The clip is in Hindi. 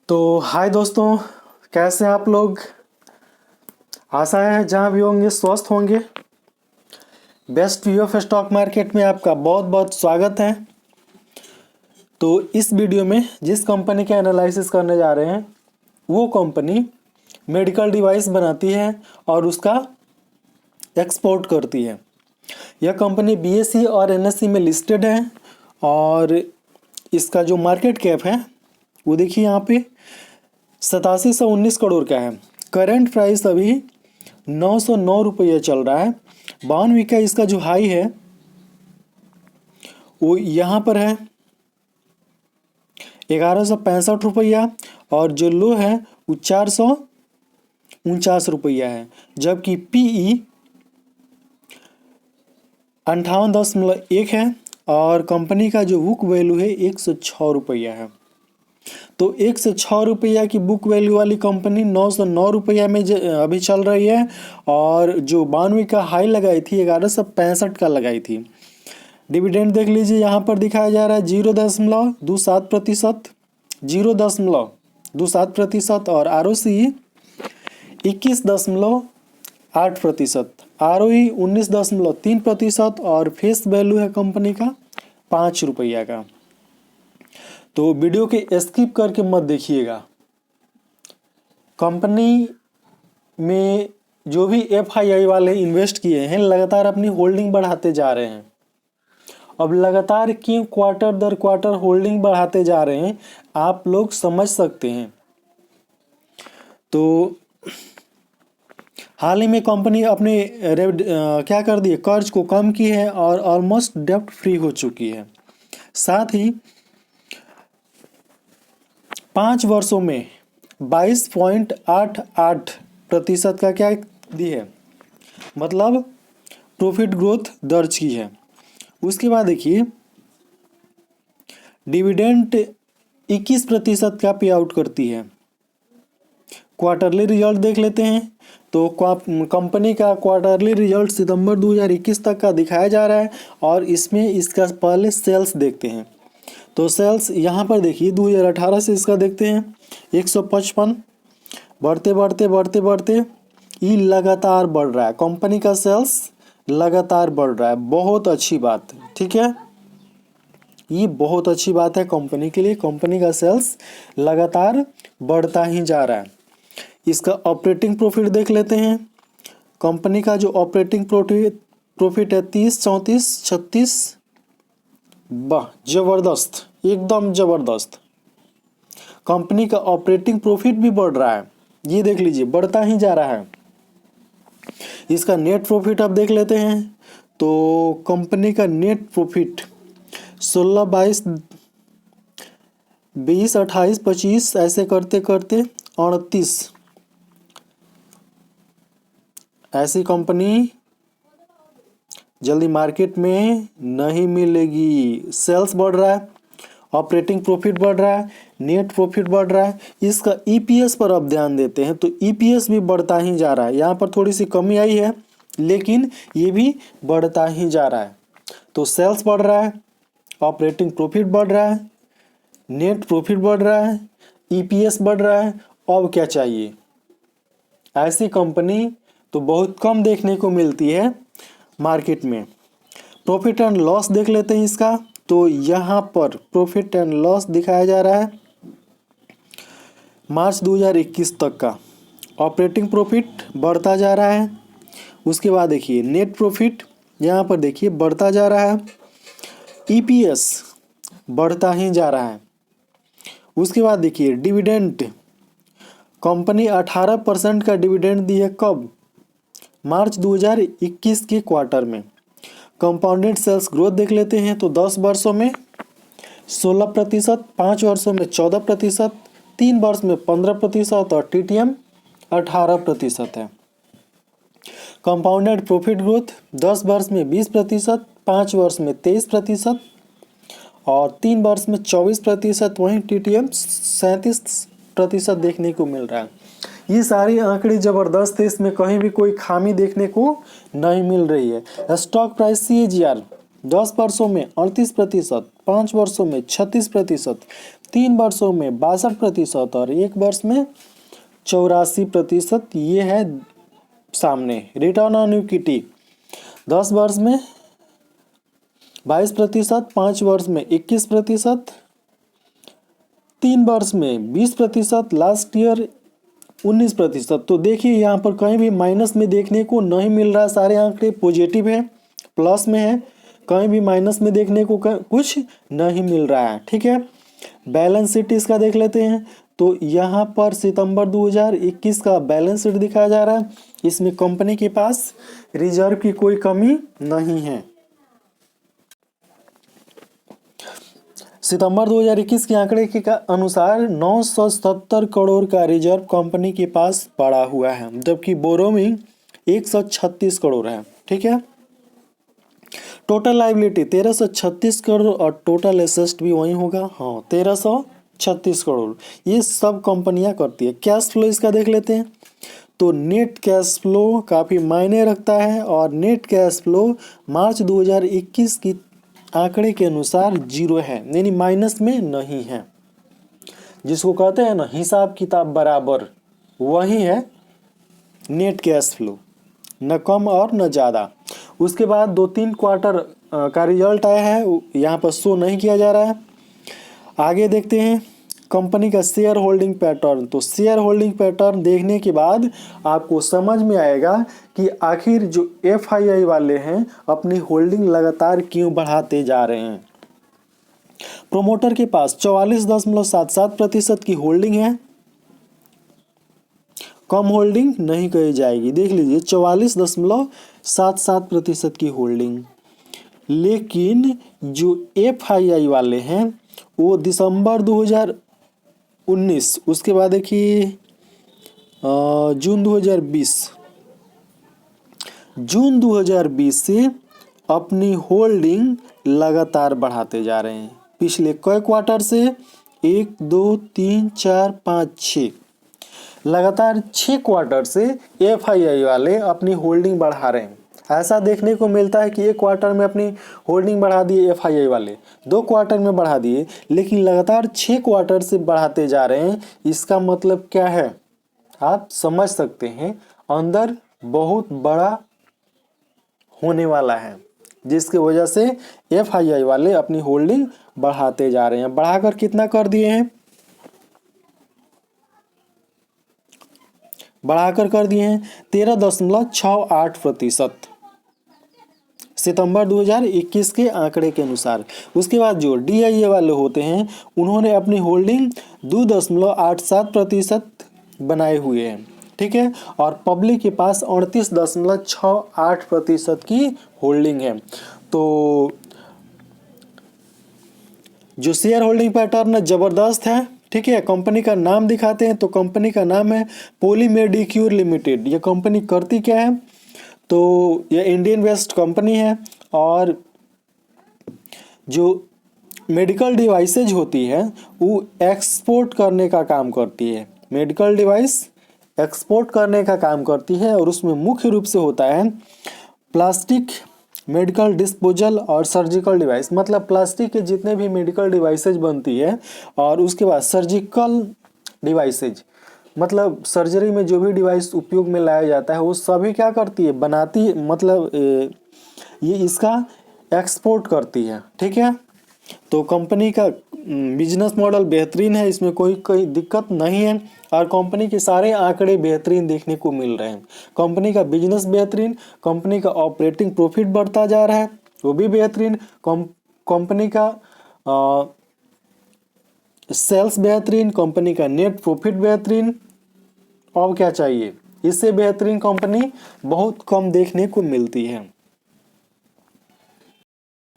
तो हाय दोस्तों, कैसे हैं आप लोग। आशा है जहाँ भी होंगे स्वस्थ होंगे। Best view of stock market में आपका बहुत बहुत स्वागत है। तो इस वीडियो में जिस कंपनी का एनालिसिस करने जा रहे हैं वो कंपनी मेडिकल डिवाइस बनाती है और उसका एक्सपोर्ट करती है। यह कंपनी बीएसई और एनएसई में लिस्टेड है और इसका जो मार्केट कैप है वो देखिए यहाँ पे 8719 करोड़ का है। करंट प्राइस अभी 909 रुपये चल रहा है। 52 का इसका जो हाई है वो यहाँ पर है 1165 रुपया और जो लो है वो 449 रुपया है। जबकि पीई 58.1 है और कंपनी का जो बुक वैल्यू है 106 रुपया है। तो 106 रुपया की बुक वैल्यू वाली कंपनी 909 रुपया में अभी चल रही है और जो 92 का हाई लगाई थी 1165 का लगाई थी। डिविडेंड देख लीजिए, यहाँ पर दिखाया जा रहा है 0.27%, 0.27% और ROCE 21.8%, ROE 19.3% और फेस वैल्यू है कंपनी का 5 रुपया का। तो वीडियो के स्किप करके मत देखिएगा। कंपनी में जो भी FII वाले इन्वेस्ट किए हैं लगातार अपनी होल्डिंग बढ़ाते जा रहे हैं। अब लगातार क्यों क्वार्टर दर क्वार्टर होल्डिंग बढ़ाते जा रहे हैं आप लोग समझ सकते हैं। तो हाल ही में कंपनी अपने क्या कर दी है, कर्ज को कम की है और ऑलमोस्ट डेब्ट फ्री हो चुकी है। साथ ही 5 वर्षों में 22.88% का क्या दी है, मतलब प्रॉफिट ग्रोथ दर्ज की है। उसके बाद देखिए डिविडेंड 21% का पे आउट करती है। क्वार्टरली रिजल्ट देख लेते हैं तो कंपनी का क्वार्टरली रिजल्ट सितंबर 2021 तक का दिखाया जा रहा है और इसमें इसका पहले सेल्स देखते हैं। तो सेल्स यहाँ पर देखिए 2018 से इसका देखते हैं 155, बढ़ते बढ़ते बढ़ते बढ़ते ये लगातार बढ़ रहा है। कंपनी का सेल्स लगातार बढ़ रहा है, बहुत अच्छी बात है, ठीक है। ये बहुत अच्छी बात है कंपनी के लिए। कंपनी का सेल्स लगातार बढ़ता ही जा रहा है। इसका ऑपरेटिंग प्रॉफिट देख लेते हैं। कंपनी का जो ऑपरेटिंग प्रॉफिट है 30, 34, 36, वाह जबरदस्त, एकदम जबरदस्त। कंपनी का ऑपरेटिंग प्रॉफिट भी बढ़ रहा है, ये देख लीजिए बढ़ता ही जा रहा है। इसका नेट प्रॉफिट अब देख लेते हैं तो कंपनी का नेट प्रॉफिट 16, 22, 20, 28, 25 ऐसे करते करते 38, ऐसी कंपनी जल्दी मार्केट में नहीं मिलेगी। सेल्स बढ़ रहा है, ऑपरेटिंग प्रॉफिट बढ़ रहा है, नेट प्रॉफिट बढ़ रहा है। इसका EPS पर अब ध्यान देते हैं तो EPS भी बढ़ता ही जा रहा है। यहाँ पर थोड़ी सी कमी आई है लेकिन ये भी बढ़ता ही जा रहा है। तो सेल्स बढ़ रहा है, ऑपरेटिंग प्रॉफिट बढ़ रहा है, नेट प्रॉफिट बढ़ रहा है, EPS बढ़ रहा है। अब क्या चाहिए। ऐसी कंपनी तो बहुत कम देखने को मिलती है मार्केट में। प्रॉफिट एंड लॉस देख लेते हैं इसका तो यहाँ पर प्रॉफिट एंड लॉस दिखाया जा रहा है मार्च 2021 तक का। ऑपरेटिंग प्रॉफिट बढ़ता जा रहा है। उसके बाद देखिए नेट प्रॉफिट यहाँ पर देखिए बढ़ता जा रहा है, EPS बढ़ता ही जा रहा है। उसके बाद देखिए डिविडेंड, कंपनी 18% का डिविडेंड दी है कब, मार्च 2021 के क्वार्टर में। कंपाउंडेड सेल्स ग्रोथ देख लेते हैं तो 10 वर्षों में 16%, 5 वर्षों में 14%, 3 वर्ष में 15% और TTM 18% है। कंपाउंडेड प्रॉफिट ग्रोथ 10 वर्ष में 20%, 5 वर्ष में 23% और 3 वर्ष में 24%, वहीं TTM 37% देखने को मिल रहा है। ये सारी आंकड़े ज़बरदस्त है, इसमें कहीं भी कोई खामी देखने को नहीं मिल रही है। स्टॉक प्राइस CAGR 10 वर्षों में 38%, 5 वर्षों में 36%, 3 वर्षों में 62% और 1 वर्ष में 84%। ये है सामने। रिटर्न ऑन इक्विटी 10 वर्ष में 22%, 5 वर्ष में 21%, 3 वर्ष में 20%, लास्ट ईयर 19%। तो देखिए यहाँ पर कहीं भी माइनस में देखने को नहीं मिल रहा, सारे आंकड़े पॉजिटिव है, प्लस में है, कहीं भी माइनस में देखने को कुछ नहीं मिल रहा है। ठीक है, बैलेंस शीट इसका देख लेते हैं। तो यहाँ पर सितंबर 2021 का बैलेंस शीट दिखाया जा रहा है। इसमें कंपनी के पास रिजर्व की कोई कमी नहीं है। सितंबर 2021 के आंकड़े के अनुसार 970 करोड़ का रिजर्व कंपनी के पास पड़ा हुआ है, जबकि बोरोइंग 136 करोड़ है। ठीक है, टोटल लायबिलिटी 1336 करोड़ और टोटल एसेट भी वही होगा, हाँ 1336 करोड़। ये सब कंपनियां करती है। कैश फ्लो इसका देख लेते हैं। तो नेट कैश फ्लो काफ़ी मायने रखता है और नेट कैश फ्लो मार्च 2021 की आंकड़े के अनुसार 0 है, यानी माइनस में नहीं है। जिसको कहते हैं ना हिसाब किताब बराबर, वही है नेट कैश फ्लो, न कम और न ज़्यादा। उसके बाद 2-3 क्वार्टर का रिजल्ट आया है, यहाँ पर शो नहीं किया जा रहा है। आगे देखते हैं कंपनी का शेयर होल्डिंग पैटर्न। तो शेयर होल्डिंग पैटर्न देखने के बाद आपको समझ में आएगा कि आखिर जो FII वाले हैं अपनी होल्डिंग लगातार क्यों बढ़ाते जा रहे हैं। प्रोमोटर के पास 44.77% की होल्डिंग है, कम होल्डिंग नहीं कही जाएगी। देख लीजिए 44.77% की होल्डिंग। लेकिन जो FII वाले हैं वो दिसंबर 2019, उसके बाद देखिए जून 2020 से अपनी होल्डिंग लगातार बढ़ाते जा रहे हैं। पिछले कई क्वार्टर से 1, 2, 3, 4, 5, 6 लगातार 6 क्वार्टर से FII वाले अपनी होल्डिंग बढ़ा रहे हैं। ऐसा देखने को मिलता है कि एक क्वार्टर में अपनी होल्डिंग बढ़ा दिए FII वाले, 2 क्वार्टर में बढ़ा दिए, लेकिन लगातार 6 क्वार्टर से बढ़ाते जा रहे हैं। इसका मतलब क्या है आप समझ सकते हैं, अंदर बहुत बड़ा होने वाला है, जिसकी वजह से FII वाले अपनी होल्डिंग बढ़ाते जा रहे हैं। बढ़ाकर कितना कर दिए हैं, बढ़ाकर कर दिए हैं 13.68% सितंबर 2021 के आंकड़े के अनुसार। उसके बाद जो DIA वाले होते हैं उन्होंने अपनी होल्डिंग 2.87% बनाए हुए हैं। ठीक है, और पब्लिक के पास 38.68% की होल्डिंग है। तो जो शेयर होल्डिंग पैटर्न जबरदस्त है। ठीक है, कंपनी का नाम दिखाते हैं। तो कंपनी का नाम है पॉली मेडिक्योर लिमिटेड। ये कंपनी करती क्या है, तो ये इंडियन बेस्ड कंपनी है और जो मेडिकल डिवाइसेज होती है वो एक्सपोर्ट करने का काम करती है। मेडिकल डिवाइस एक्सपोर्ट करने का काम करती है और उसमें मुख्य रूप से होता है प्लास्टिक, मेडिकल डिस्पोजल और सर्जिकल डिवाइस। मतलब प्लास्टिक के जितने भी मेडिकल डिवाइसेज बनती है और उसके बाद सर्जिकल डिवाइसेज, मतलब सर्जरी में जो भी डिवाइस उपयोग में लाया जाता है वो सभी क्या करती है, बनाती है, मतलब ये इसका एक्सपोर्ट करती है। ठीक है, तो कंपनी का बिजनेस मॉडल बेहतरीन है, इसमें कोई दिक्कत नहीं है और कंपनी के सारे आंकड़े बेहतरीन देखने को मिल रहे हैं। कंपनी का बिजनेस बेहतरीन, कंपनी का ऑपरेटिंग प्रॉफिट बढ़ता जा रहा है वो भी बेहतरीन, कंपनी का सेल्स बेहतरीन, कंपनी का नेट प्रॉफिट बेहतरीन। और क्या चाहिए, इससे बेहतरीन कंपनी बहुत कम देखने को मिलती है।